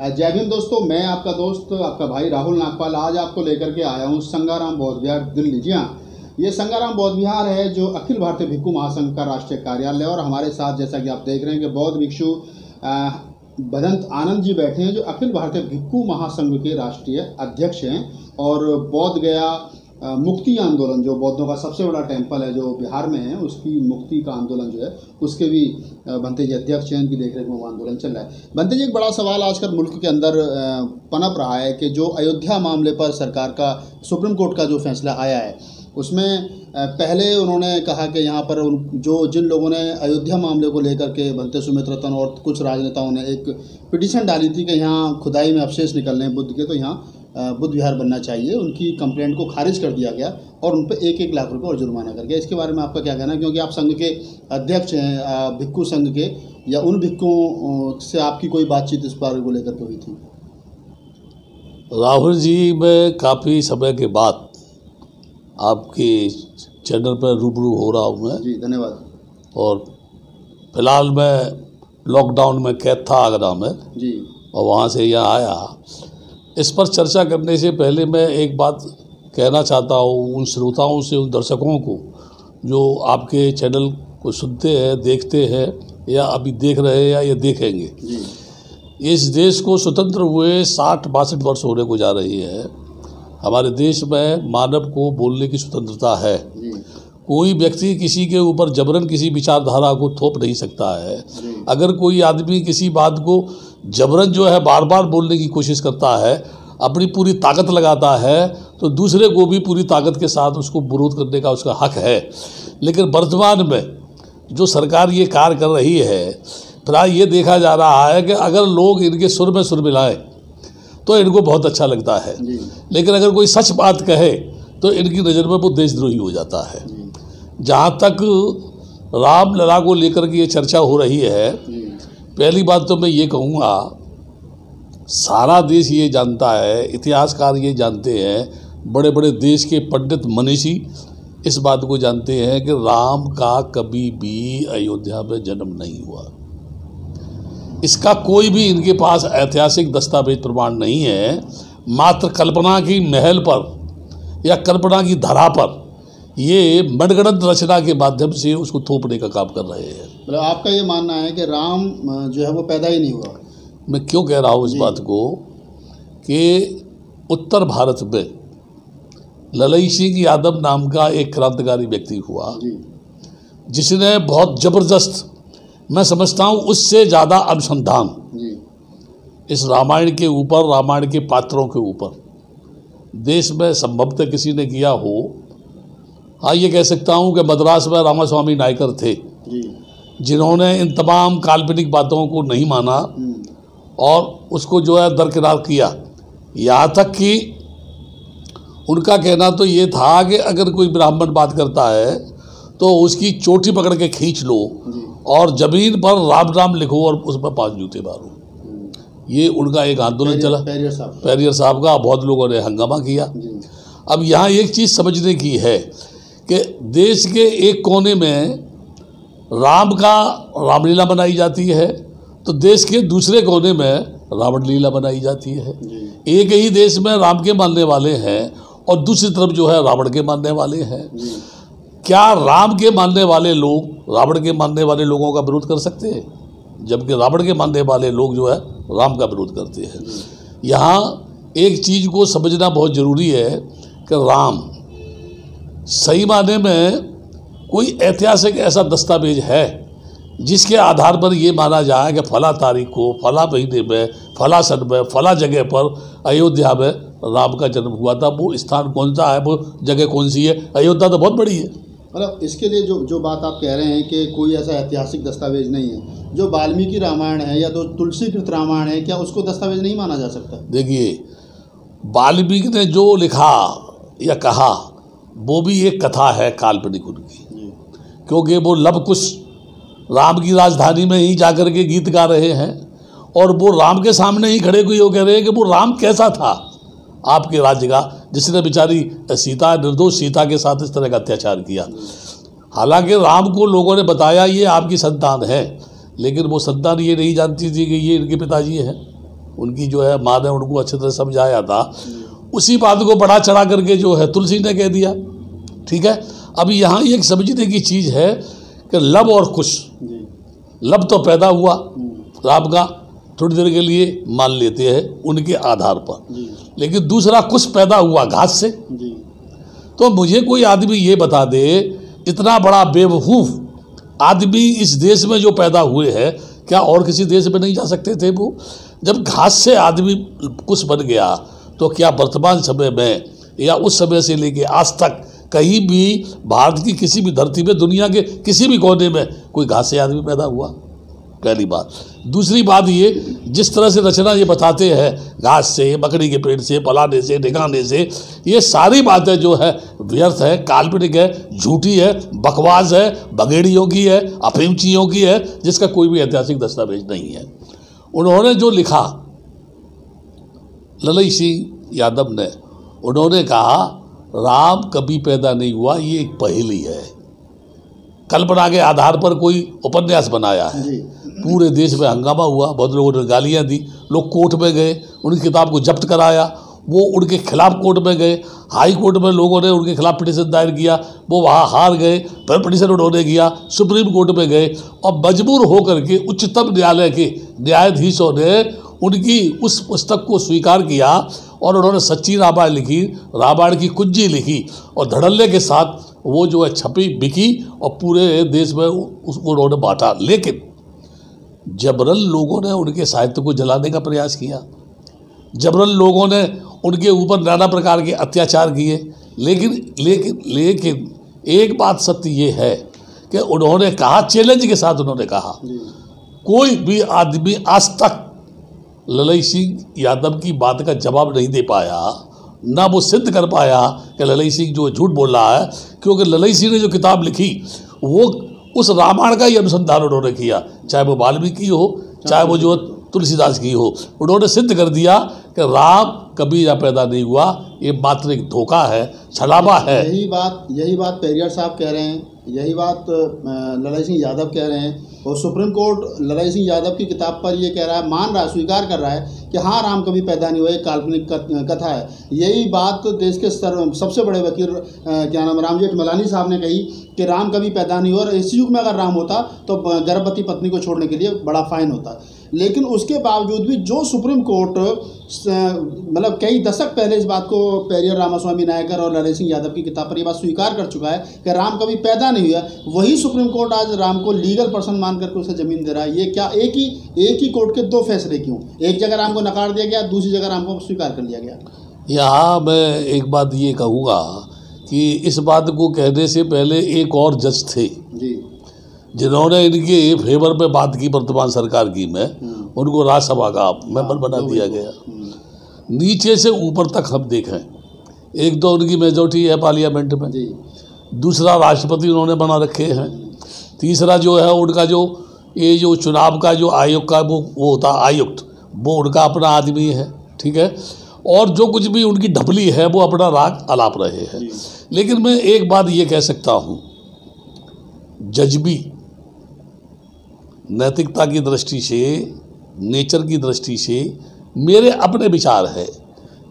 जय भीम दोस्तों, मैं आपका दोस्त आपका भाई राहुल नागपाल आज आपको लेकर के आया हूँ संगाराम बौद्ध विहार दिल्ली। जी हाँ, ये संगाराम बौद्ध विहार है जो अखिल भारतीय भिक्खु महासंघ का राष्ट्रीय कार्यालय। और हमारे साथ जैसा कि आप देख रहे हैं कि बौद्ध भिक्षु भदंत आनंद जी बैठे हैं जो अखिल भारतीय भिक्खु महासंघ के राष्ट्रीय अध्यक्ष हैं। और बौद्ध गया मुक्ति आंदोलन जो बौद्धों का सबसे बड़ा टेम्पल है जो बिहार में है, उसकी मुक्ति का आंदोलन जो है उसके भी भंते जी अध्यक्ष हैं। उनकी देखरेख में वो आंदोलन चल रहा है। भंते जी, एक बड़ा सवाल आजकल मुल्क के अंदर पनप रहा है कि जो अयोध्या मामले पर सरकार का सुप्रीम कोर्ट का जो फैसला आया है उसमें पहले उन्होंने कहा कि यहाँ पर जिन लोगों ने अयोध्या मामले को लेकर के भंते सुमित रतन और कुछ राजनेताओं ने एक पिटीशन डाली थी कि यहाँ खुदाई में अवशेष निकलने हैं बुद्ध के, तो यहाँ बुद्ध विहार बनना चाहिए। उनकी कंप्लेंट को खारिज कर दिया गया और उन पर 1-1 लाख रुपए और जुर्माना कर गया। इसके बारे में आपका क्या कहना है, क्योंकि आप संघ के अध्यक्ष हैं भिक्खु संघ के, या उन भिक्खुओं से आपकी कोई बातचीत इस बारे को लेकर के हुई थी? राहुल जी, मैं काफ़ी समय के बाद आपके चैनल पर रूबरू हो रहा हूँ मैं। जी धन्यवाद। और फिलहाल मैं लॉकडाउन में कैद था आगरा में जी, और वहाँ से यहाँ आया। इस पर चर्चा करने से पहले मैं एक बात कहना चाहता हूँ उन श्रोताओं से, उन दर्शकों को जो आपके चैनल को सुनते हैं, देखते हैं, या अभी देख रहे हैं या ये देखेंगे। जी। इस देश को स्वतंत्र हुए 60-62 वर्ष होने को जा रही है। हमारे देश में मानव को बोलने की स्वतंत्रता है। कोई व्यक्ति किसी के ऊपर जबरन किसी विचारधारा को थोप नहीं सकता है। अगर कोई आदमी किसी बात को जबरन जो है बार बार बोलने की कोशिश करता है, अपनी पूरी ताकत लगाता है, तो दूसरे को भी पूरी ताकत के साथ उसको विरोध करने का उसका हक है। लेकिन वर्तमान में जो सरकार ये कार्य कर रही है, फिलहाल ये देखा जा रहा है कि अगर लोग इनके सुर में सुर मिलाएं तो इनको बहुत अच्छा लगता है, लेकिन अगर कोई सच बात कहे तो इनकी नज़र में वो देशद्रोही हो जाता है। जहाँ तक रामलला को लेकर के ये चर्चा हो रही है, पहली बात तो मैं ये कहूँगा, सारा देश ये जानता है, इतिहासकार ये जानते हैं, बड़े बड़े देश के पंडित मनीषी इस बात को जानते हैं कि राम का कभी भी अयोध्या में जन्म नहीं हुआ। इसका कोई भी इनके पास ऐतिहासिक दस्तावेज प्रमाण नहीं है। मात्र कल्पना की महल पर या कल्पना की धरा पर ये मनगढ़ंत रचना के माध्यम से उसको थोपने का काम कर रहे हैं। मतलब आपका ये मानना है कि राम जो है वो पैदा ही नहीं हुआ? मैं क्यों कह रहा हूँ इस बात को कि उत्तर भारत में ललई सिंह यादव नाम का एक क्रांतिकारी व्यक्ति हुआ जिसने बहुत ज़बरदस्त, मैं समझता हूँ उससे ज़्यादा अनुसंधान इस रामायण के ऊपर, रामायण के पात्रों के ऊपर देश में संभवतः किसी ने किया हो। हाँ, ये कह सकता हूँ कि मद्रास में रामास्वामी नायकर थे जिन्होंने इन तमाम काल्पनिक बातों को नहीं माना और उसको जो है दरकिनार किया। यहाँ तक कि उनका कहना तो ये था कि अगर कोई ब्राह्मण बात करता है तो उसकी चोटी पकड़ के खींच लो और ज़मीन पर राम राम लिखो और उस पर 5 जूते मारो। ये उनका एक आंदोलन चला पेरियर साहब का, बहुत लोगों ने हंगामा किया। अब यहाँ एक चीज़ समझने की है कि देश के एक कोने में राम का रामलीला बनाई जाती है तो देश के दूसरे कोने में रावण लीला बनाई जाती है। एक ही देश में राम के मानने वाले हैं और दूसरी तरफ जो है रावण के मानने वाले हैं। क्या राम के मानने वाले लोग रावण के मानने वाले लोगों का विरोध कर सकते हैं, जबकि रावण के मानने वाले लोग जो है राम का विरोध करते हैं? यहाँ एक चीज़ को समझना बहुत ज़रूरी है कि राम सही माने में कोई ऐतिहासिक ऐसा दस्तावेज है जिसके आधार पर ये माना जाए कि फला तारीख को, फला महीने में, फला सन में, फला जगह पर अयोध्या में राम का जन्म हुआ था। वो स्थान कौन सा है, वो जगह कौन सी है? अयोध्या तो बहुत बड़ी है। मतलब इसके लिए जो बात आप कह रहे हैं कि कोई ऐसा ऐतिहासिक दस्तावेज नहीं है, जो वाल्मीकि रामायण है या तो तुलसीकृत रामायण है, क्या उसको दस्तावेज नहीं माना जा सकता? देखिए, वाल्मीकि ने जो लिखा या कहा वो भी एक कथा है काल्पनिक उनकी, क्योंकि वो लव कुश राम की राजधानी में ही जाकर के गीत गा रहे हैं और वो राम के सामने ही खड़े हुए कह रहे हैं कि वो राम कैसा था आपके राज्य का, जिसने बेचारी सीता, निर्दोष सीता के साथ इस तरह का अत्याचार किया। हालांकि राम को लोगों ने बताया ये आपकी संतान है, लेकिन वो संतान ये नहीं जानती थी कि ये इनके पिताजी हैं। उनकी जो है माँ ने उनको अच्छी तरह समझाया था, उसी बात को बढ़ा चढ़ा करके जो है तुलसी ने कह दिया। ठीक है, अभी यहाँ एक समझने की चीज़ है कि लब और कुश, लब तो पैदा हुआ राम का, थोड़ी देर के लिए मान लेते हैं उनके आधार पर, लेकिन दूसरा कुश पैदा हुआ घास से। तो मुझे कोई आदमी ये बता दे, इतना बड़ा बेवकूफ़ आदमी इस देश में जो पैदा हुए हैं, क्या और किसी देश में नहीं जा सकते थे वो? जब घास से आदमी कुछ बन गया, तो क्या वर्तमान समय में या उस समय से लेके आज तक कहीं भी भारत की किसी भी धरती में, दुनिया के किसी भी कोने में कोई घास से आदमी पैदा हुआ? पहली बात। दूसरी बात ये, जिस तरह से रचना ये बताते हैं घास से, बकरी के पेट से, पलाने से, ढिकाने से, ये सारी बातें जो है व्यर्थ है, काल्पनिक है, झूठी है, बकवास है, बगेड़ियों की है, अफीमचियों की है, जिसका कोई भी ऐतिहासिक दस्तावेज नहीं है। उन्होंने जो लिखा ललई सिंह यादव ने, उन्होंने कहा राम कभी पैदा नहीं हुआ, ये एक पहेली है, कल्पना के आधार पर कोई उपन्यास बनाया है। पूरे देश में हंगामा हुआ, बहुत लोगों ने गालियां दी, लोग कोर्ट में गए, उनकी किताब को जब्त कराया, वो उनके खिलाफ कोर्ट में गए, हाई कोर्ट में लोगों ने उनके खिलाफ पिटीशन दायर किया, वो वहाँ हार गए, फिर पिटीशन उन्होंने किया, सुप्रीम कोर्ट में गए, और मजबूर होकर के उच्चतम न्यायालय के न्यायाधीशों ने उनकी उस पुस्तक को स्वीकार किया और उन्होंने सच्ची रामायण लिखी, रामायण की कुंजी लिखी, और धड़ल्ले के साथ वो जो है छपी, बिकी, और पूरे देश में उसको उन्होंने बांटा। लेकिन जबरन लोगों ने उनके साहित्य को जलाने का प्रयास किया, जबरन लोगों ने उनके ऊपर नाना प्रकार के अत्याचार किए, लेकिन एक बात सत्य ये है कि उन्होंने कहा, चैलेंज के साथ उन्होंने कहा, कोई भी आदमी आज तक ललई सिंह यादव की बात का जवाब नहीं दे पाया, ना वो सिद्ध कर पाया कि ललई सिंह जो झूठ बोल रहा है, क्योंकि ललई सिंह ने जो किताब लिखी वो उस रामायण का ही अनुसंधान उन्होंने किया, चाहे वो वाल्मीकि हो, चाहे वो जो तुलसीदास की हो। उन्होंने सिद्ध कर दिया कि राम कभी या पैदा नहीं हुआ, ये मात्र एक धोखा है, छलावा है। यही बात पेरियर साहब कह रहे हैं, यही बात ललई सिंह यादव कह रहे हैं, और सुप्रीम कोर्ट ललई सिंह यादव की किताब पर ये कह रहा है, मान रहा है, स्वीकार कर रहा है कि हाँ राम कभी पैदा नहीं हुआ, एक काल्पनिक कथा है। यही बात देश के सबसे बड़े वकील क्या नाम राम जेठमलानी साहब ने कही कि राम कभी पैदा नहीं हुआ, और इस युग में अगर राम होता तो गर्भवती पत्नी को छोड़ने के लिए बड़ा फाइन होता। लेकिन उसके बावजूद भी जो सुप्रीम कोर्ट मतलब कई दशक पहले इस बात को पेरियर रामास्वामी नायकर और ललई सिंह यादव की किताब पर यह बात स्वीकार कर चुका है कि राम कभी पैदा नहीं हुआ, वही सुप्रीम कोर्ट आज राम को लीगल पर्सन मान करके उसे ज़मीन दे रहा है। ये क्या एक ही कोर्ट के दो फैसले क्यों? एक जगह राम को नकार दिया गया, दूसरी जगह राम को स्वीकार कर लिया गया। यहाँ मैं एक बात ये कहूँगा कि इस बात को कहने से पहले एक और जज थे जी, जिन्होंने इनके फेवर में बात की वर्तमान सरकार की में, उनको राज्यसभा का मेंबर बना दिया गया। नीचे से ऊपर तक हम देखें, एक तो उनकी मेजॉरिटी है पार्लियामेंट में, दूसरा राष्ट्रपति उन्होंने बना रखे हैं, तीसरा जो है उनका जो ये जो चुनाव का जो आयोग का वो होता आयुक्त, वो उनका अपना आदमी है, ठीक है, और जो कुछ भी उनकी ढपली है वो अपना राग अलाप रहे हैं। लेकिन मैं एक बात ये कह सकता हूँ, जज भी नैतिकता की दृष्टि से, नेचर की दृष्टि से मेरे अपने विचार है,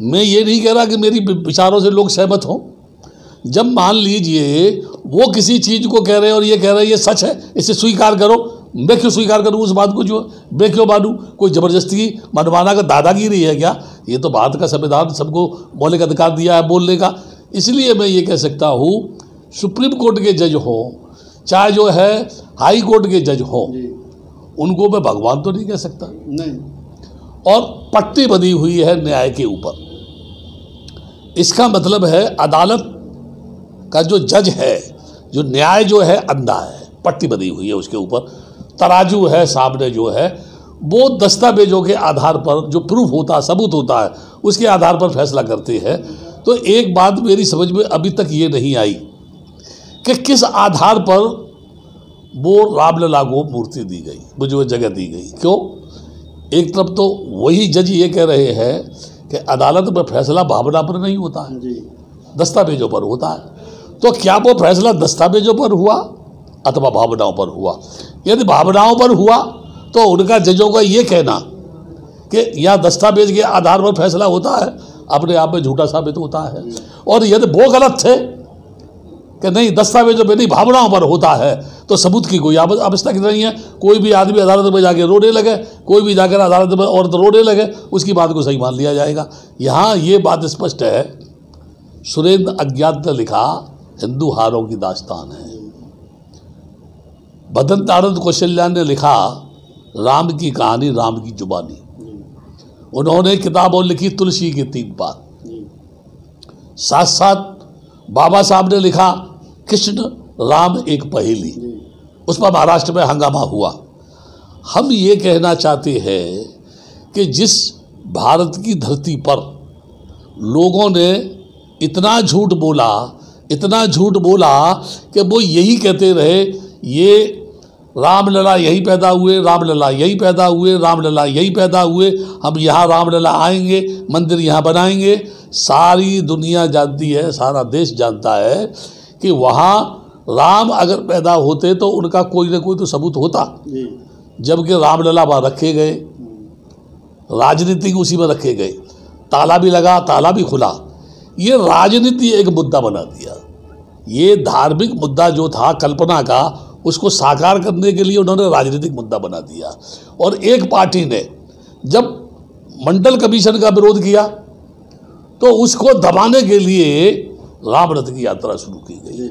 मैं ये नहीं कह रहा कि मेरी विचारों से लोग सहमत हों। जब मान लीजिए वो किसी चीज़ को कह रहे हैं और ये कह रहे हैं ये सच है, इसे स्वीकार करो, मैं क्यों स्वीकार करूं उस बात को, जो मैं क्यों मानूं? कोई ज़बरदस्ती मनवाना का दादागिरी है क्या? ये तो भारत का संविधान सबको मौलिक अधिकार दिया है बोलने का। इसलिए मैं ये कह सकता हूँ, सुप्रीम कोर्ट के जज हों, चाहे जो है हाई कोर्ट के जज हों, उनको मैं भगवान तो नहीं कह सकता, नहीं, और पट्टी बंधी हुई है न्याय के ऊपर। इसका मतलब है अदालत का जो जज है, जो न्याय जो है अंधा है, पट्टी बंधी हुई है उसके ऊपर, तराजू है सामने जो है, वो दस्तावेजों के आधार पर जो प्रूफ होता है, सबूत होता है, उसके आधार पर फैसला करते हैं। तो एक बात मेरी समझ में अभी तक ये नहीं आई कि किस आधार पर वो रामलला को मूर्ति दी गई, मुझे वो जगह दी गई, क्यों? एक तरफ तो वही जज ये कह रहे हैं कि अदालत में फैसला भावना पर नहीं होता है, दस्तावेजों पर होता है। तो क्या वो फैसला दस्तावेजों पर हुआ अथवा भावनाओं पर हुआ? यदि भावनाओं पर हुआ तो उनका जजों का ये कहना कि या दस्तावेज के आधार पर फैसला होता है, अपने आप में झूठा साबित होता है। और यदि वो गलत थे कि नहीं दस्तावेजों पे नहीं भावनाओं पर होता है, तो सबूत की कोई आवश्यकता नहीं है। कोई भी आदमी अदालत में जाके रोने लगे, कोई भी जाकर अदालत में औरत रोने लगे, उसकी बात को सही मान लिया जाएगा। यहाँ ये बात स्पष्ट है। सुरेंद्र अज्ञात ने लिखा हिंदू हारों की दास्तान है। भदंत आनंद कौशल्या ने लिखा राम की कहानी, राम की जुबानी। उन्होंने किताब और लिखी तुलसी के 3 पात। साथ साथ बाबा साहब ने लिखा कृष्ण राम एक पहेली, उस पर महाराष्ट्र में हंगामा हुआ। हम ये कहना चाहते हैं कि जिस भारत की धरती पर लोगों ने इतना झूठ बोला, इतना झूठ बोला कि वो यही कहते रहे ये रामलला यही पैदा हुए, रामलला यही पैदा हुए, रामलला यही पैदा हुए, हम यहाँ रामलला आएंगे, मंदिर यहाँ बनाएंगे। सारी दुनिया जानती है, सारा देश जानता है कि वहाँ राम अगर पैदा होते तो उनका कोई ना कोई तो सबूत होता। जबकि रामलला वहाँ रखे गए, राजनीति उसी में रखे गए, ताला भी लगा, ताला भी खुला। ये राजनीति एक मुद्दा बना दिया। ये धार्मिक मुद्दा जो था कल्पना का, उसको साकार करने के लिए उन्होंने राजनीतिक मुद्दा बना दिया। और एक पार्टी ने जब मंडल कमीशन का विरोध किया तो उसको दबाने के लिए रामरथ की यात्रा शुरू की गई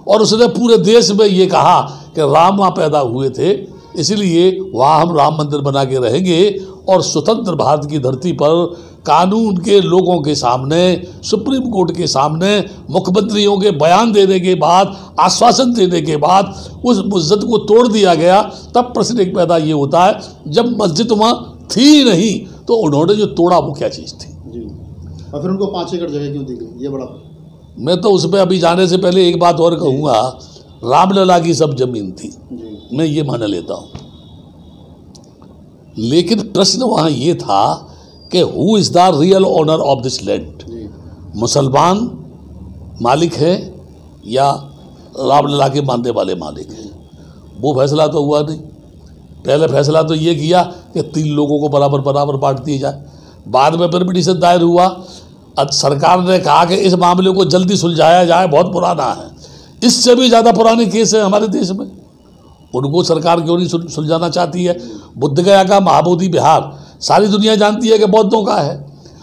और उसने पूरे देश में ये कहा कि राम वहाँ पैदा हुए थे, इसलिए वहाँ हम राम मंदिर बना के रहेंगे। और स्वतंत्र भारत की धरती पर कानून के लोगों के सामने, सुप्रीम कोर्ट के सामने, मुख्यमंत्रियों के बयान देने के बाद, आश्वासन देने के बाद उस मस्जिद को तोड़ दिया गया। तब प्रश्न एक पैदा ये होता है, जब मस्जिद वहाँ थी नहीं तो उन्होंने जो तोड़ा वो क्या चीज़ थी जी। और फिर उनको 5 एकड़ जगह क्यों दी गई, ये बड़ा। मैं तो उस पर अभी जाने से पहले एक बात और कहूँगा, रामलला की सब जमीन थी, मैं ये मान लेता हूँ, लेकिन प्रश्न वहाँ ये था कि who is the real owner of this land. मुसलमान मालिक है या रामलला के मानने वाले मालिक हैं, वो फैसला तो हुआ नहीं। पहले फैसला तो ये किया कि 3 लोगों को बराबर बराबर बांट दिया जाए। बाद में फिर पिटीशन दायर हुआ, सरकार ने कहा कि इस मामले को जल्दी सुलझाया जाए, बहुत पुराना है, इससे भी ज़्यादा पुराने केस है हमारे देश में, उनको सरकार क्यों नहीं सुलझाना चाहती है। बुद्धगया का महाबोधि विहार सारी दुनिया जानती है कि बौद्धों का है।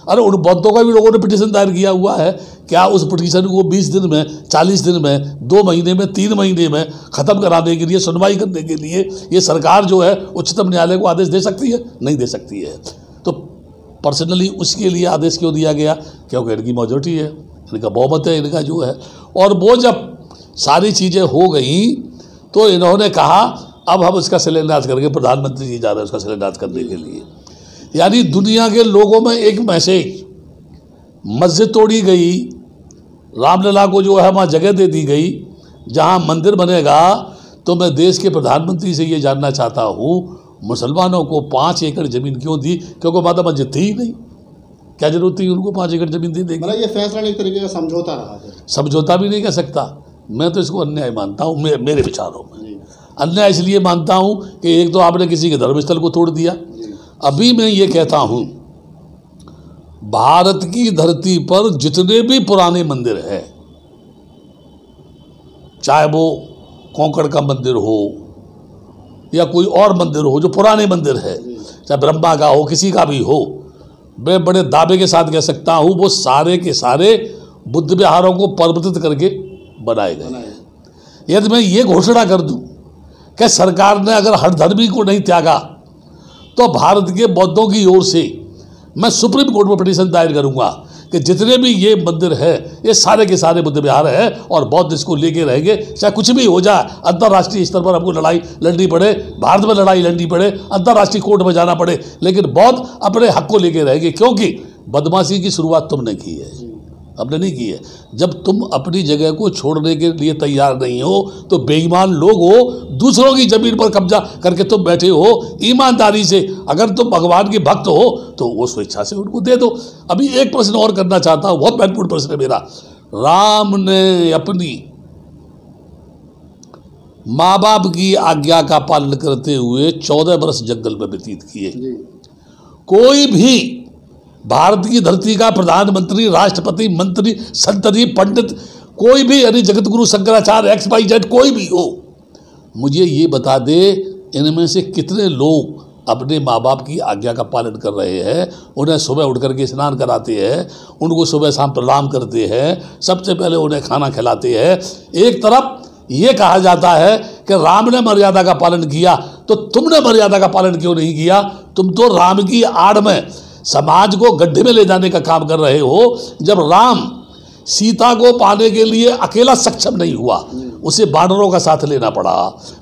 अरे उन बौद्धों का भी लोगों ने पिटीशन दायर किया हुआ है। क्या उस पिटीशन को 20 दिन में, 40 दिन में, 2 महीने में, 3 महीने में ख़त्म कराने के लिए, सुनवाई करने के लिए ये सरकार जो है उच्चतम न्यायालय को आदेश दे सकती है? नहीं दे सकती है। तो पर्सनली उसके लिए आदेश क्यों दिया गया? क्योंकि इनकी मेजॉरिटी है, इनका बहुमत है, इनका जो है। और वो जब सारी चीज़ें हो गई तो इन्होंने कहा अब हम उसका शिलान्यास करके, प्रधानमंत्री जी जा रहे हैं उसका शिलान्यास करने के लिए। यानी दुनिया के लोगों में एक मैसेज, मस्जिद तोड़ी गई, रामलला को जो है वहाँ जगह दे दी गई जहाँ मंदिर बनेगा। तो मैं देश के प्रधानमंत्री से ये जानना चाहता हूँ, मुसलमानों को 5 एकड़ ज़मीन क्यों दी? क्योंकि माता मस्जिद थी ही नहीं, क्या जरूरत थी उनको 5 एकड़ ज़मीन दे देगी? मतलब ये फैसला एक तरीके का समझौता रहा है। समझौता भी नहीं कह सकता, मैं तो इसको अन्याय मानता हूँ। मेरे विचारों में अन्याय इसलिए मानता हूँ कि एक तो आपने किसी के धर्मस्थल को तोड़ दिया। अभी मैं ये कहता हूँ, भारत की धरती पर जितने भी पुराने मंदिर हैं, चाहे वो कोंकण का मंदिर हो या कोई और मंदिर हो जो पुराने मंदिर है, चाहे ब्रह्मा का हो, किसी का भी हो, मैं बड़े दावे के साथ कह सकता हूँ वो सारे के सारे बुद्ध विहारों को परिवर्तित करके बनाए गए। यदि मैं ये घोषणा कर दूं कि सरकार ने अगर हर धर्मी को नहीं त्यागा तो भारत के बौद्धों की ओर से मैं सुप्रीम कोर्ट में पिटीशन दायर करूंगा कि जितने भी ये मंदिर है ये सारे के सारे बुद्ध विहार है और बौद्ध इसको लेके रहेंगे, चाहे कुछ भी हो जाए, अंतर्राष्ट्रीय स्तर पर हमको लड़ाई लड़नी पड़े, भारत में लड़ाई लड़नी पड़े, अंतर्राष्ट्रीय कोर्ट में जाना पड़े, लेकिन बौद्ध अपने हक को लेके रहेंगे। क्योंकि बदमाशी की शुरुआत तुमने की है, हमने नहीं की है। जब तुम अपनी जगह को छोड़ने के लिए तैयार नहीं हो तो बेईमान लोग हो, दूसरों की जमीन पर कब्जा करके तुम बैठे हो। ईमानदारी से अगर तुम भगवान के भक्त हो तो वो स्वेच्छा से उनको दे दो। अभी एक प्रश्न और करना चाहता हूँ, बहुत महत्वपूर्ण प्रश्न है मेरा। राम ने अपनी माँ बाप की आज्ञा का पालन करते हुए 14 वर्ष जंगल में व्यतीत किए। कोई भी भारत की धरती का प्रधानमंत्री, राष्ट्रपति, मंत्री, संतरी, पंडित, कोई भी, यानी जगत गुरु शंकराचार्य XYZ कोई भी हो, मुझे ये बता दे इनमें से कितने लोग अपने माँ बाप की आज्ञा का पालन कर रहे हैं। उन्हें सुबह उठ करके स्नान कराते हैं, उनको सुबह शाम प्रणाम करते हैं, सबसे पहले उन्हें खाना खिलाते हैं। एक तरफ ये कहा जाता है कि राम ने मर्यादा का पालन किया, तो तुमने मर्यादा का पालन क्यों नहीं किया? तुम तो राम की आड़ में समाज को गड्ढे में ले जाने का काम कर रहे हो। जब राम सीता को पाने के लिए अकेला सक्षम नहीं हुआ, उसे बानरों का साथ लेना पड़ा,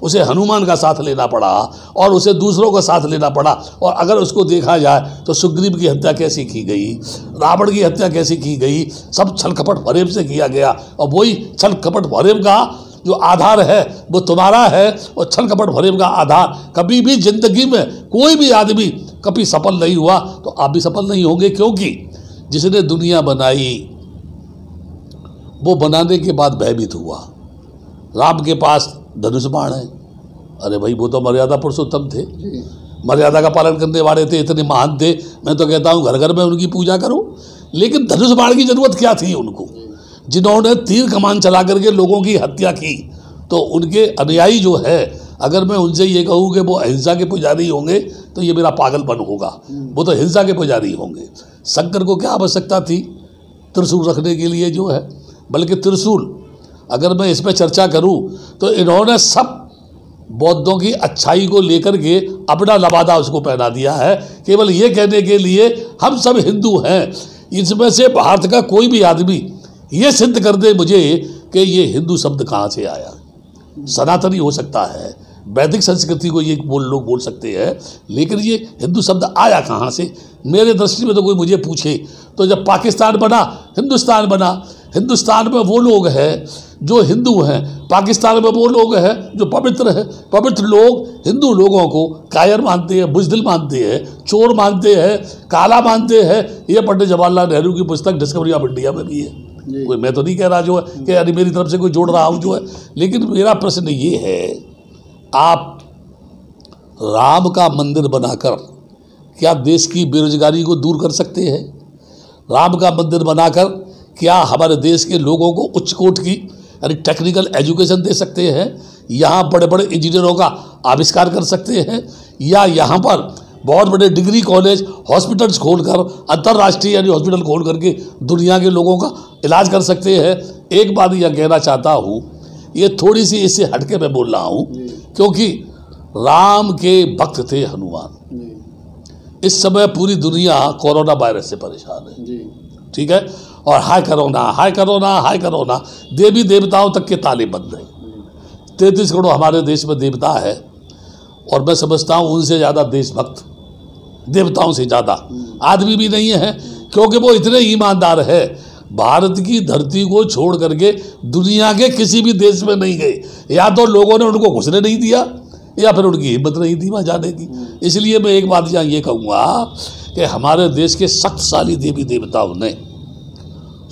उसे हनुमान का साथ लेना पड़ा और उसे दूसरों का साथ लेना पड़ा। और अगर उसको देखा जाए तो सुग्रीव की हत्या कैसे की गई, रावण की हत्या कैसे की गई, सब छल कपट फरेब से किया गया। और वही छल कपट फरेब का जो आधार है वो तुम्हारा है। और छल कपट फरेब का आधार कभी भी जिंदगी में कोई भी आदमी कभी सफल नहीं हुआ, तो आप भी सफल नहीं होंगे। क्योंकि जिसने दुनिया बनाई वो बनाने के बाद भयभीत हुआ। राम के पास धनुष बाण है, अरे भाई वो तो मर्यादा पुरुषोत्तम थे, मर्यादा का पालन करने वाले थे, इतने महान थे। मैं तो कहता हूँ घर घर में उनकी पूजा करो। लेकिन धनुष बाण की जरूरत क्या थी उनको? जिन्होंने तीर कमान चला करके लोगों की हत्या की, तो उनके अनुयायी जो है, अगर मैं उनसे ये कहूँ कि वो अहिंसा के पुजारी होंगे तो ये मेरा पागलपन होगा। वो तो हिंसा के पुजारी होंगे। शंकर को क्या आवश्यकता थी त्रिशूल रखने के लिए जो है? बल्कि त्रिशूल, अगर मैं इस पर चर्चा करूं तो इन्होंने सब बौद्धों की अच्छाई को लेकर के अपना लबादा उसको पहना दिया है, केवल ये कहने के लिए हम सब हिंदू हैं। इसमें से भारत का कोई भी आदमी ये सिद्ध कर दे मुझे कि ये हिंदू शब्द कहाँ से आया। सनातनी हो सकता है, वैदिक संस्कृति को ये लोग बोल सकते हैं, लेकिन ये हिंदू शब्द आया कहाँ से? मेरे दृष्टि में तो कोई मुझे पूछे तो जब पाकिस्तान बना, हिंदुस्तान बना। हिंदुस्तान में वो लोग हैं जो हिंदू हैं, पाकिस्तान में वो लोग हैं जो पवित्र हैं। पवित्र लोग हिंदू लोगों को कायर मानते हैं, बुजदिल मानते हैं, चोर मानते हैं, काला मानते हैं। ये पंडित जवाहरलाल नेहरू की पुस्तक डिस्कवरी ऑफ इंडिया में भी है। कोई मैं तो नहीं कह रहा जो है कि यानी मेरी तरफ से कोई जोड़ रहा हूँ जो है, लेकिन मेरा प्रश्न ये है, आप राम का मंदिर बनाकर क्या देश की बेरोजगारी को दूर कर सकते हैं? राम का मंदिर बनाकर क्या हमारे देश के लोगों को उच्च कोट की यानी टेक्निकल एजुकेशन दे सकते हैं? यहाँ बड़े बड़े इंजीनियरों का आविष्कार कर सकते हैं? या यहाँ पर बहुत बड़े डिग्री कॉलेज, हॉस्पिटल्स खोलकर, अंतर्राष्ट्रीय यानी हॉस्पिटल खोल करके दुनिया के लोगों का इलाज कर सकते हैं? एक बात यह कहना चाहता हूँ, ये थोड़ी सी इससे हटके मैं बोल रहा हूँ, क्योंकि राम के भक्त थे हनुमान। इस समय पूरी दुनिया कोरोना वायरस से परेशान है, ठीक है? और हाय कोरोना, हाय कोरोना, हाय कोरोना, देवी देवताओं तक के ताले बंद हैं। 33 करोड़ हमारे देश में देवता है, और मैं समझता हूँ उनसे ज़्यादा देशभक्त देवताओं से ज़्यादा आदमी भी नहीं है, क्योंकि वो इतने ईमानदार है। भारत की धरती को छोड़ करके दुनिया के किसी भी देश में नहीं गए। या तो लोगों ने उनको घुसने नहीं दिया, या फिर उनकी हिम्मत नहीं थी वहाँ जाने की। इसलिए मैं एक बात यहाँ ये कहूँगा कि हमारे देश के शक्तिशाली देवी देवताओं ने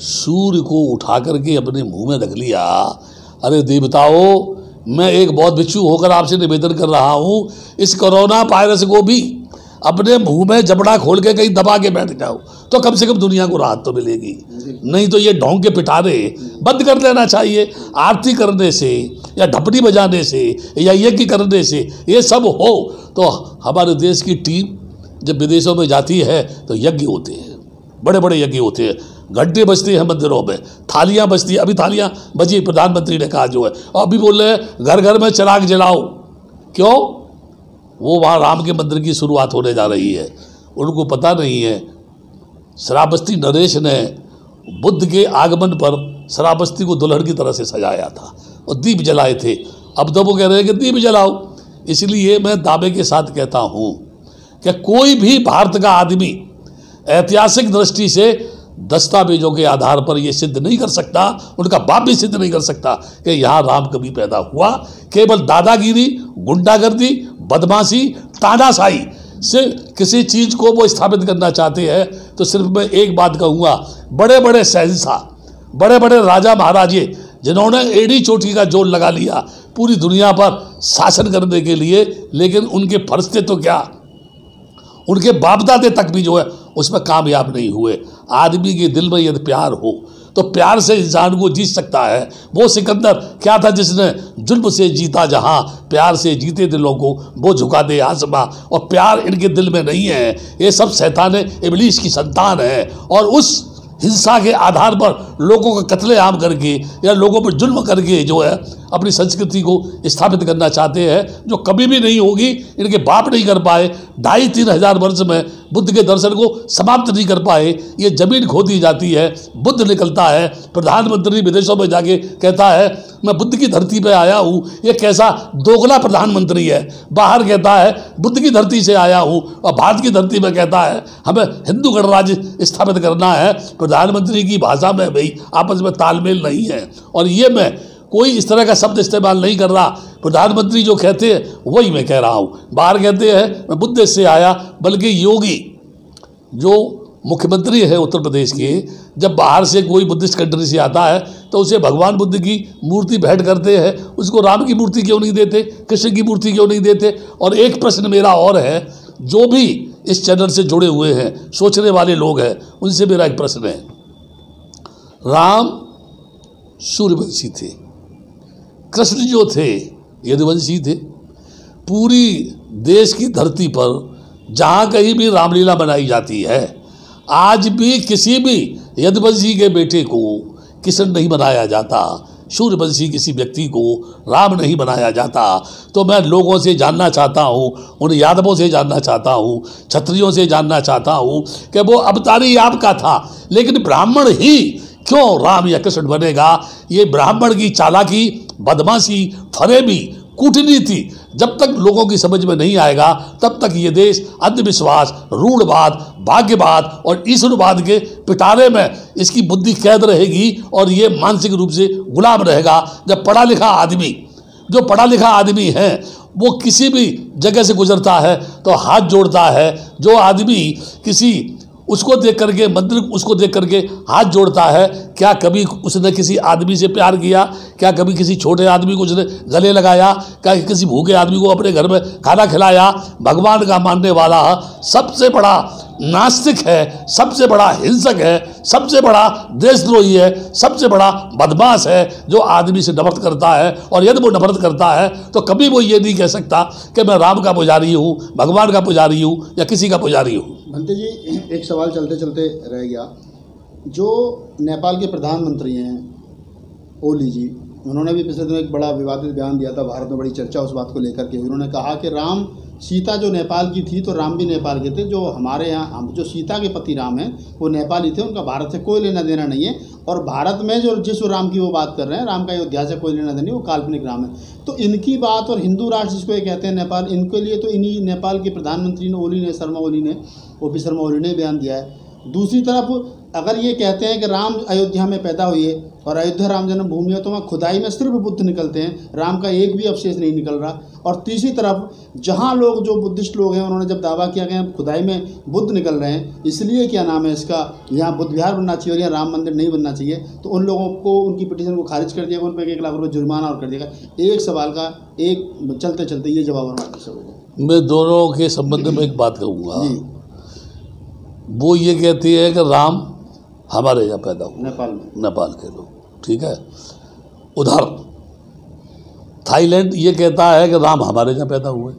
सूर्य को उठा करके अपने मुंह में रख लिया। अरे देवताओं, मैं एक बौद्ध भिक्षु होकर आपसे निवेदन कर रहा हूँ, इस कोरोना वायरस को भी अपने मुंह में जबड़ा खोल के कहीं दबा के बैठ जाओ तो कम से कम दुनिया को राहत तो मिलेगी। नहीं तो ये ढोंग के पिटारे बंद कर देना चाहिए। आरती करने से या ढपनी बजाने से या यज्ञ करने से ये सब हो तो हमारे देश की टीम जब विदेशों में जाती है तो यज्ञ होते हैं, बड़े बड़े यज्ञ होते हैं, घंटे बजते हैं मंदिरों में, थालियाँ बजती हैं। अभी थालियाँ बजी, प्रधानमंत्री ने कहा जो है, और अभी बोल रहे हैं घर घर में चिराग जलाओ। क्यों? वो वहाँ राम के मंदिर की शुरुआत होने जा रही है। उनको पता नहीं है श्रावस्ती नरेश ने बुद्ध के आगमन पर श्रावस्ती को दुल्हन की तरह से सजाया था और दीप जलाए थे। अब तो वो कह रहे हैं कि दीप जलाओ। इसलिए मैं दावे के साथ कहता हूँ कि कोई भी भारत का आदमी ऐतिहासिक दृष्टि से दस्तावेजों के आधार पर यह सिद्ध नहीं कर सकता, उनका बाप भी सिद्ध नहीं कर सकता कि यहाँ राम कभी पैदा हुआ। केवल दादागिरी, गुंडागर्दी, बदमाशी, तानाशाही से किसी चीज़ को वो स्थापित करना चाहते हैं। तो सिर्फ मैं एक बात कहूँगा, बड़े बड़े शहंशाह, बड़े बड़े राजा महाराजे जिन्होंने एड़ी चोटी का जोर लगा लिया पूरी दुनिया पर शासन करने के लिए, लेकिन उनके फर्ज थे तो क्या? उनके बाप दादे तक भी जो है उसमें कामयाब नहीं हुए। आदमी के दिल में यदि प्यार हो तो प्यार से इंसान को जीत सकता है। वो सिकंदर क्या था जिसने जुल्म से जीता जहां, प्यार से जीते दिलों को वो झुका दे आसमां। और प्यार इनके दिल में नहीं है, ये सब शैतान इब्लीस की संतान है। और उस हिंसा के आधार पर लोगों का कत्लेआम करके या लोगों पर जुल्म करके जो है अपनी संस्कृति को स्थापित करना चाहते हैं, जो कभी भी नहीं होगी। इनके बाप नहीं कर पाए, 2,500-3 हज़ार वर्ष में बुद्ध के दर्शन को समाप्त नहीं कर पाए। ये जमीन खोदी जाती है, बुद्ध निकलता है। प्रधानमंत्री विदेशों में जाके कहता है मैं बुद्ध की धरती पे आया हूँ। ये कैसा दोगला प्रधानमंत्री है, बाहर कहता है बुद्ध की धरती से आया हूँ और भारत की धरती में कहता है हमें हिंदू गणराज्य स्थापित करना है। प्रधानमंत्री की भाषा में भाई आपस में तालमेल नहीं है। और ये मैं कोई इस तरह का शब्द इस्तेमाल नहीं कर रहा, प्रधानमंत्री जो कहते हैं वही मैं कह रहा हूँ। बाहर कहते हैं मैं बुद्ध से आया, बल्कि योगी जो मुख्यमंत्री है उत्तर प्रदेश के, जब बाहर से कोई बुद्धिस्ट कंट्री से आता है तो उसे भगवान बुद्ध की मूर्ति भेंट करते हैं, उसको राम की मूर्ति क्यों नहीं देते, कृष्ण की मूर्ति क्यों नहीं देते। और एक प्रश्न मेरा और है, जो भी इस चैनल से जुड़े हुए हैं, सोचने वाले लोग हैं, उनसे मेरा एक प्रश्न है। राम सूर्यवंशी थे, कृष्ण जो थे यदुवंशी थे। पूरी देश की धरती पर जहाँ कहीं भी रामलीला बनाई जाती है, आज भी किसी भी यदुवंशी के बेटे को कृष्ण नहीं बनाया जाता, सूर्यवंशी किसी व्यक्ति को राम नहीं बनाया जाता। तो मैं लोगों से जानना चाहता हूँ, उन यादवों से जानना चाहता हूँ, क्षत्रियों से जानना चाहता हूँ कि वो अवतारी आपका था, लेकिन ब्राह्मण ही क्यों राम या कृष्ण बनेगा। ये ब्राह्मण की चालाकी, बदमाशी, फरेबी, कूटनीति जब तक लोगों की समझ में नहीं आएगा, तब तक ये देश अंधविश्वास, रूढ़वाद, भाग्यवाद और ईश्वरवाद के पिटारे में इसकी बुद्धि कैद रहेगी और ये मानसिक रूप से गुलाम रहेगा। जब पढ़ा लिखा आदमी, जो पढ़ा लिखा आदमी है, वो किसी भी जगह से गुजरता है तो हाथ जोड़ता है। जो आदमी किसी उसको देख करके, मंदिर उसको देख करके हाथ जोड़ता है, क्या कभी उसने किसी आदमी से प्यार किया? क्या कभी किसी छोटे आदमी को उसने गले लगाया? क्या किसी भूखे आदमी को अपने घर में खाना खिलाया? भगवान का मानने वाला सबसे बड़ा नास्तिक है, सबसे बड़ा हिंसक है, सबसे बड़ा देशद्रोही है, सबसे बड़ा बदमाश है जो आदमी से नफरत करता है। और यदि वो नफरत करता है तो कभी वो ये नहीं कह सकता कि मैं राम का पुजारी हूँ, भगवान का पुजारी हूँ या किसी का पुजारी हूँ। भंते जी, एक सवाल चलते चलते रह गया। जो नेपाल के प्रधानमंत्री हैं ओली जी, उन्होंने भी पिछले दिनों एक बड़ा विवादित बयान दिया था, भारत में बड़ी चर्चा उस बात को लेकर के। उन्होंने कहा कि राम, सीता जो नेपाल की थी तो राम भी नेपाल के थे। जो हमारे यहाँ जो सीता के पति राम हैं वो नेपाली थे, उनका भारत से कोई लेना देना नहीं है। और भारत में जो जिस राम की वो बात कर रहे हैं, राम का अयोध्या से कोई लेना देना नहीं, वो काल्पनिक राम है। तो इनकी बात, और हिंदू राष्ट्र जिसको ये कहते हैं नेपाल, इनके लिए तो इन्हीं नेपाल के प्रधानमंत्री ने ओली ने, शर्मा ओली ने, ओपी शर्मा ओली ने बयान दिया है। दूसरी तरफ अगर ये कहते हैं कि राम अयोध्या में पैदा हुए और अयोध्या राम जन्मभूमि है, तो वहाँ खुदाई में सिर्फ बुद्ध निकलते हैं, राम का एक भी अवशेष नहीं निकल रहा। और तीसरी तरफ जहाँ लोग, जो बुद्धिस्ट लोग हैं, उन्होंने जब दावा किया कि खुदाई में बुद्ध निकल रहे हैं, इसलिए क्या नाम है इसका, यहाँ बुद्ध विहार बनना चाहिए और यहाँ राम मंदिर नहीं बनना चाहिए, तो उन लोगों को, उनकी पिटीशन को खारिज कर दिया, उन पर 1 लाख रुपये जुर्माना और कर दिया। एक सवाल का एक चलते चलते ये जवाब हमारे। मैं दोनों के संबंध में एक बात कहूँगा। वो ये कहती है कि राम हमारे यहाँ पैदा हुआ, नेपाल में, नेपाल के लोग, ठीक है। उधर थाईलैंड ये कहता है कि राम हमारे यहाँ पैदा हुए,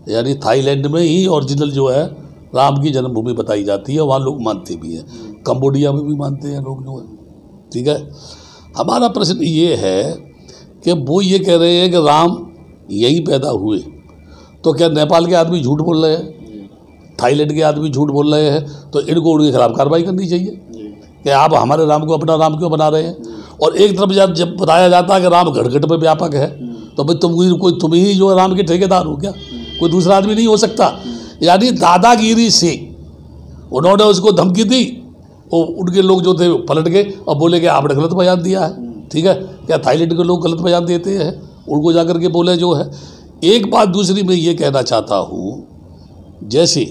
यानी थाईलैंड में ही ओरिजिनल जो है राम की जन्मभूमि बताई जाती है, वहाँ लोग मानते भी हैं। कंबोडिया में भी मानते हैं लोग जो है, ठीक है। हमारा प्रश्न ये है कि वो ये कह रहे हैं कि राम यहीं पैदा हुए, तो क्या नेपाल के आदमी झूठ बोल रहे हैं, थाईलैंड के आदमी झूठ बोल रहे हैं? तो इनको उनके खिलाफ कार्रवाई करनी चाहिए कि आप हमारे राम को अपना राम क्यों बना रहे हैं। और एक तरफ जब बताया जाता है कि राम घट में व्यापक है, तो भाई तुम ही जो राम के ठेकेदार हो क्या? कोई दूसरा आदमी नहीं हो सकता। यानी दादागिरी से उन्होंने उसको धमकी दी, वो उनके लोग जो थे पलट गए और बोले कि आपने गलत बयान दिया है, ठीक है। क्या थाईलैंड के लोग गलत बयान देते हैं? उनको जाकर के बोले जो है। एक बात दूसरी मैं ये कहना चाहता हूँ, जैसे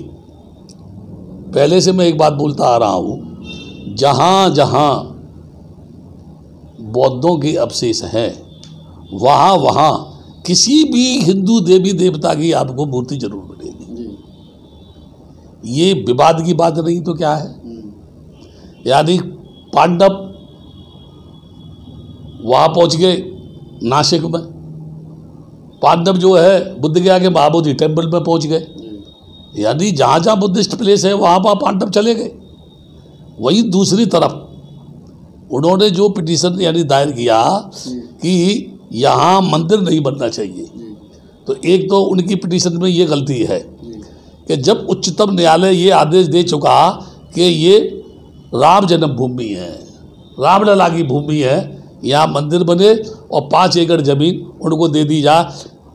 पहले से मैं एक बात बोलता आ रहा हूँ, जहाँ जहाँ बौद्धों के अवशेष हैं, वहाँ वहाँ किसी भी हिंदू देवी देवता की आपको मूर्ति जरूर मिलेगी। ये विवाद की बात नहीं तो क्या है? यानी पांडव वहाँ पहुँच गए नासिक में, पांडव जो है बुद्ध गया के महाबोधि टेम्पल में पहुँच गए, यानी जहाँ जहाँ बुद्धिस्ट प्लेस है वहाँ वहाँ पांडव चले गए। वही दूसरी तरफ उन्होंने जो पिटीशन यानी दायर किया कि यहाँ मंदिर नहीं बनना चाहिए, तो एक तो उनकी पिटीशन में ये गलती है कि जब उच्चतम न्यायालय ये आदेश दे चुका कि ये राम जन्मभूमि है, रामलला की भूमि है, यहाँ मंदिर बने और 5 एकड़ जमीन उनको दे दी जाए,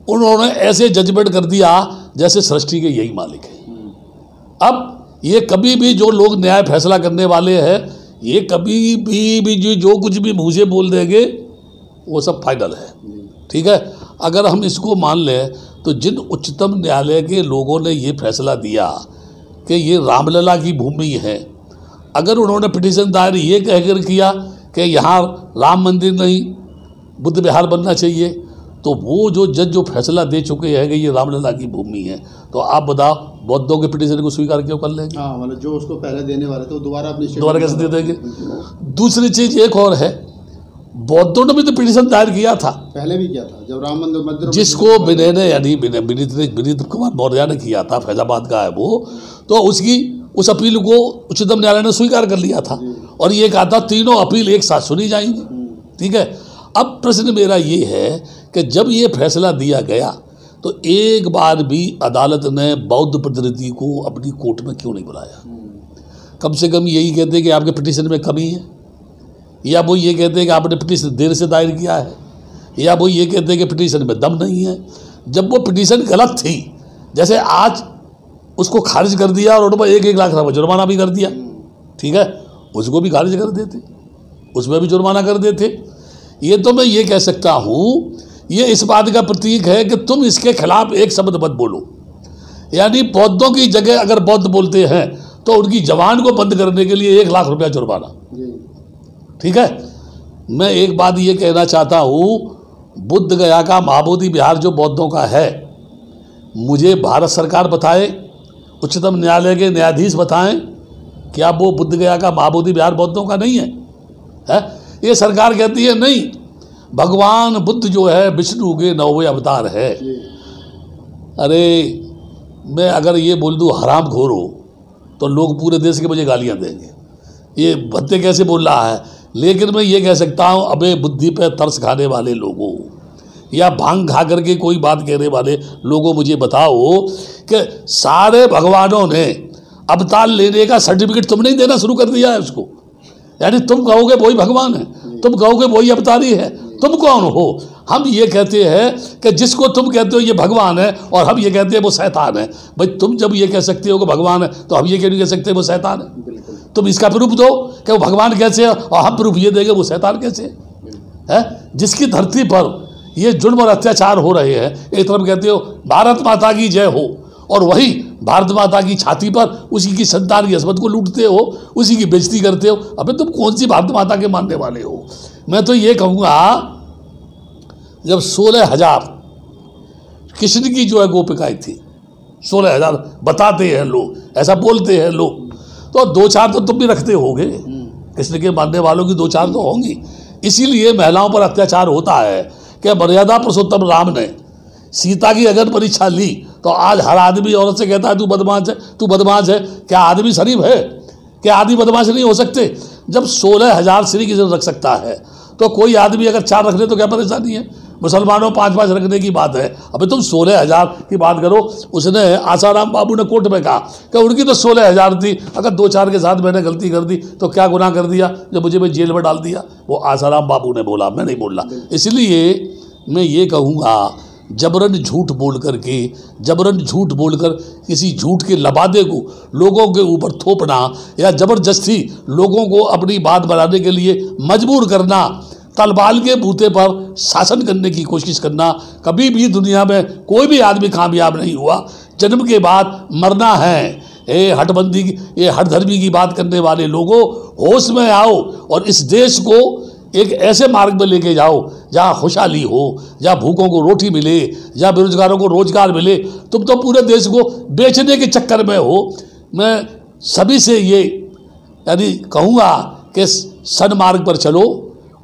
उन्होंने ऐसे जजमेंट कर दिया जैसे सृष्टि के यही मालिक है। अब ये कभी भी जो लोग न्याय फैसला करने वाले हैं, ये कभी भी जो कुछ भी मुँह से बोल देंगे वो सब फाइनल है, ठीक है। अगर हम इसको मान लें तो जिन उच्चतम न्यायालय के लोगों ने ये फैसला दिया कि ये रामलला की भूमि है, अगर उन्होंने पिटीशन दायर ये कहकर किया कि यहाँ राम मंदिर नहीं बुद्ध विहार बनना चाहिए, तो वो जो जज जो फैसला दे चुके हैं कि ये रामलला की भूमि है, तो आप बताओ बौद्धों के पिटीशन को स्वीकार क्यों कर लेंगे? हाँ, मतलब जो उसको पहले देने वाले थे दोबारा कैसे दे देंगे? दूसरी चीज़ एक और है, बौद्धों ने भी तो पिटीशन दायर किया था, पहले भी किया था जब राम मंदिर जिसको विनय ने यानी विनीत कुमार मौर्य ने किया था, फैजाबाद का है वो, तो उसकी उस अपील को उच्चतम न्यायालय ने स्वीकार कर लिया था और ये कहा था तीनों अपील एक साथ सुनी जाएंगी, ठीक है। अब प्रश्न मेरा ये है कि जब ये फैसला दिया गया तो एक बार भी अदालत ने बौद्ध प्रतिनिधि को अपनी कोर्ट में क्यों नहीं बुलाया? कम से कम यही कहते कि आपके पिटीशन में कमी है, या वो ये कहते हैं कि आपने पिटीशन देर से दायर किया है, या वो ये कहते हैं कि पिटीशन में दम नहीं है। जब वो पिटीशन गलत थी, जैसे आज उसको खारिज कर दिया और उन पर 1-1 लाख रुपये जुर्माना भी कर दिया, ठीक है, उसको भी खारिज कर देते, उसमें भी जुर्माना कर देते। ये तो मैं ये कह सकता हूँ, ये इस बात का प्रतीक है कि तुम इसके खिलाफ एक शब्द मत बोलो। यानी बौद्धों की जगह अगर बौद्ध बोलते हैं तो उनकी जबान को बंद करने के लिए 1 लाख रुपया जुर्माना, ठीक है। मैं एक बात ये कहना चाहता हूँ, बुद्ध गया का महाबोधि विहार जो बौद्धों का है, मुझे भारत सरकार बताए, उच्चतम न्यायालय के न्यायाधीश बताएं, क्या वो बुद्ध गया का महाबोधि विहार बौद्धों का नहीं है? ये सरकार कहती है नहीं, भगवान बुद्ध जो है विष्णु के 9वें अवतार है। अरे मैं अगर ये बोल दूँ हराम खोर हो तो लोग पूरे देश के मुझे गालियाँ देंगे, ये भत्ते कैसे बोल रहा है। लेकिन मैं ये कह सकता हूँ, अबे बुद्धि पे तरस खाने वाले लोगों या भांग खा करके कोई बात कहने वाले लोगों, मुझे बताओ कि सारे भगवानों ने अवतार लेने का सर्टिफिकेट तुमने ही देना शुरू कर दिया है उसको। यानी तुम कहोगे वही भगवान है, तुम कहोगे वही अवतारी है, तुम कौन हो? हम ये कहते हैं कि जिसको तुम कहते हो ये भगवान है और हम ये कहते हैं वो शैतान है। भाई तुम जब ये कह सकते हो कि भगवान है तो हम ये क्यों नहीं कह सकते वो शैतान है? तुम इसका प्रूफ दो कि वो भगवान कैसे है और हम प्रूफ ये देंगे वो शैतान कैसे है। जिसकी धरती पर ये जुल्म और अत्याचार हो रहे हैं, एक तरफ कहते हो भारत माता की जय हो और वही भारत माता की छाती पर उसी की संतान की अस्मत को लूटते हो, उसी की बेइज्जती करते हो। अबे तुम कौन सी भारत माता के मानने वाले हो? मैं तो ये कहूँगा, जब 16,000 कृष्ण की जो है गोपिकाएं थी, 16,000 बताते हैं लोग, ऐसा बोलते हैं लोग, तो 2-4 तो तुम भी रखते होगे, कृष्ण के मानने वालों की 2-4 तो होंगी। इसीलिए महिलाओं पर अत्याचार होता है कि मर्यादा पुरुषोत्तम राम ने सीता की अगर परीक्षा ली तो आज हर आदमी औरत से कहता है तू बदमाश है, तू बदमाश है। क्या आदमी शरीफ है? क्या आदमी बदमाश नहीं हो सकते? जब 16,000 श्री कृष्ण रख सकता है तो कोई आदमी अगर 4 रख ले तो क्या परेशानी है? मुसलमानों 5-5 रखने की बात है। अभी तुम 16,000 की बात करो, उसने आसाराम बाबू ने कोर्ट में कहा कि उनकी तो 16,000 थी, अगर 2-4 के साथ मैंने गलती कर दी तो क्या गुनाह कर दिया जो मुझे मैं जेल में डाल दिया? वो आसाराम बाबू ने बोला, मैं नहीं बोल रहा। इसलिए मैं ये कहूँगा, जबरन झूठ बोलकर किसी झूठ के लबादे को लोगों के ऊपर थोपना या ज़बरदस्ती लोगों को अपनी बात बनाने के लिए मजबूर करना, तलवार के बूते पर शासन करने की कोशिश करना, कभी भी दुनिया में कोई भी आदमी कामयाब नहीं हुआ। जन्म के बाद मरना है। ये हठधर्मी की बात करने वाले लोगों, होश में आओ और इस देश को एक ऐसे मार्ग में लेके जाओ जहाँ खुशहाली हो, जहाँ भूखों को रोटी मिले, जहाँ बेरोजगारों को रोजगार मिले। तुम तो पूरे देश को बेचने के चक्कर में हो। मैं सभी से ये यानी कहूँगा कि सन्मार्ग पर चलो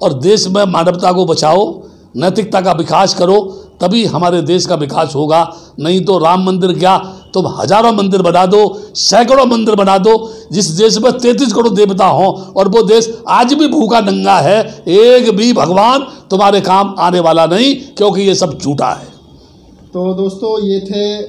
और देश में मानवता को बचाओ, नैतिकता का विकास करो, तभी हमारे देश का विकास होगा। नहीं तो राम मंदिर क्या, तुम हजारों मंदिर बना दो, सैकड़ों मंदिर बना दो। जिस देश में 33 करोड़ देवता हों और वो देश आज भी भूखा नंगा है, एक भी भगवान तुम्हारे काम आने वाला नहीं, क्योंकि ये सब झूठा है। तो दोस्तों, ये थे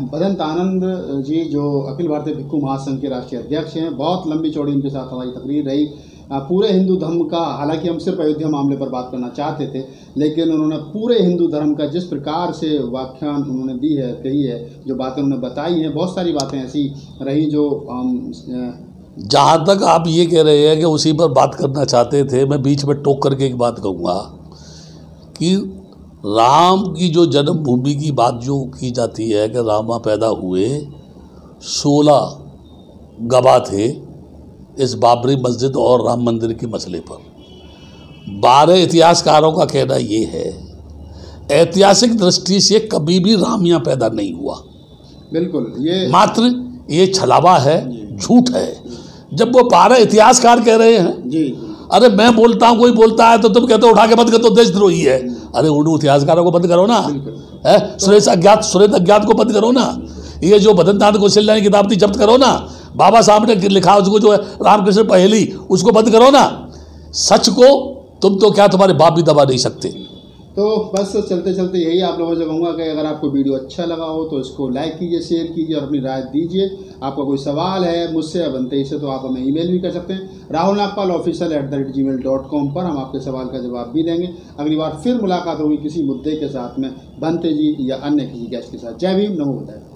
भदंत आनंद जी, जो अखिल भारतीय भिक्खु महासंघ के राष्ट्रीय अध्यक्ष हैं। बहुत लंबी चौड़ी इनके साथ हमारी तकरीर रही पूरे हिंदू धर्म का। हालांकि हम सिर्फ अयोध्या मामले पर बात करना चाहते थे, लेकिन उन्होंने पूरे हिंदू धर्म का जिस प्रकार से व्याख्यान उन्होंने दी है, कही है, जो बातें उन्होंने बताई हैं, बहुत सारी बातें ऐसी रही जो जहाँ तक आप ये कह रहे हैं कि उसी पर बात करना चाहते थे, मैं बीच में टोक करके एक बात कहूँगा कि राम की जो जन्मभूमि की बात जो की जाती है कि रामा पैदा हुए, 16 गवाह थे इस बाबरी मस्जिद और राम मंदिर के मसले पर। 12 इतिहासकारों का कहना ये है, ऐतिहासिक दृष्टि से कभी भी राम यहाँ पैदा नहीं हुआ। बिल्कुल, ये मात्र ये छलावा है, झूठ है। जब वो 12 इतिहासकार कह रहे हैं जी, अरे मैं बोलता हूँ, कोई बोलता है तो तुम कहते हो उठा के बंद कर, तो देशद्रोही है। अरे उर्दू इतिहासकारों को बंद करो ना, है सुरेश अज्ञात को बंद करो ना, ये जो भदंत आनंद कौशल्या की किताब थी जब्त करो ना, बाबा साहब ने लिखा उसको जो है रामकृष्ण पहेली, उसको बंद करो ना। सच को तुम तो क्या, तुम्हारे बाप भी दबा नहीं सकते। तो बस चलते चलते यही आप लोगों से कहूँगा कि अगर आपको वीडियो अच्छा लगा हो तो इसको लाइक कीजिए, शेयर कीजिए और अपनी राय दीजिए। आपका कोई सवाल है मुझसे या बनते से, तो आप हमें ईमेल भी कर सकते हैं rahulnagpalofficial@gmail.com पर। हम आपके सवाल का जवाब भी देंगे। अगली बार फिर मुलाकात होगी किसी मुद्दे के साथ में, बनते जी या अन्य किसी गेस्ट के साथ। जय भीम, नमो बुद्धाय।